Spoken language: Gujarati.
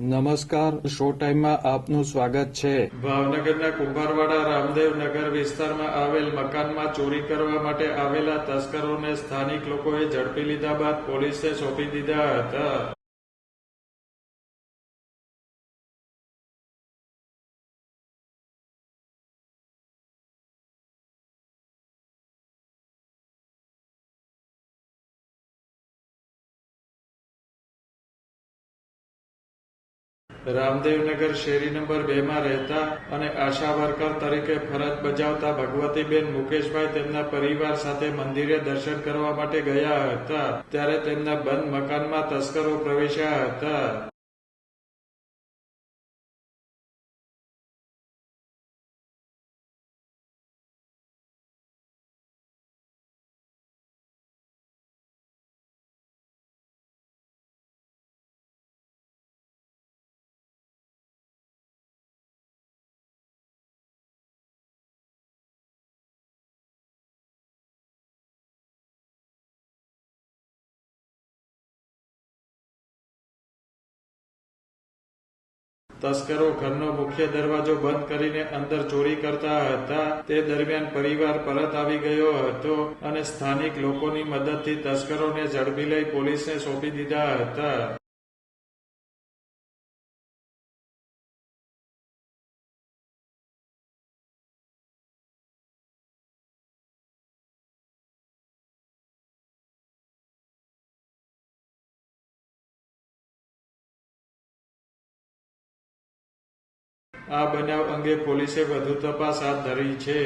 નમસ્કાર, શો ટાઈમમાં આપનું સ્વાગત છે. ભાવનગરના કુંભારવાડા રામદેવ નગર વિસ્તારમાં આવેલ મકાનમાં ચોરી કરવા માટે આવેલા તસ્કરોને સ્થાનિક લોકોએ ઝડપી લીધા બાદ પોલીસને સોંપી દીધા હતા. રામદેવનગર શેરી નંબર 2 માં રહેતા અને આશા વર્કર તરીકે ફરજ બજાવતા ભગવતીબેન મુકેશભાઈ તેમના પરિવાર સાથે મંદિરે દર્શન કરવા માટે ગયા હતા, ત્યારે તેમના બંધ મકાનમાં તસ્કરો પ્રવેશ્યા હતા. તસ્કરો ઘરનો મુખ્ય દરવાજો બંધ કરીને અંદર ચોરી કરતા હતા. તે દરમિયાન પરિવાર પરત આવી ગયો હતો અને સ્થાનિક લોકોની મદદથી તસ્કરોને ઝડપી લઈ પોલીસને સોંપી દીધા હતા. આ બનાવ અંગે પોલીસે વધુ તપાસ હાથ ધરી છે.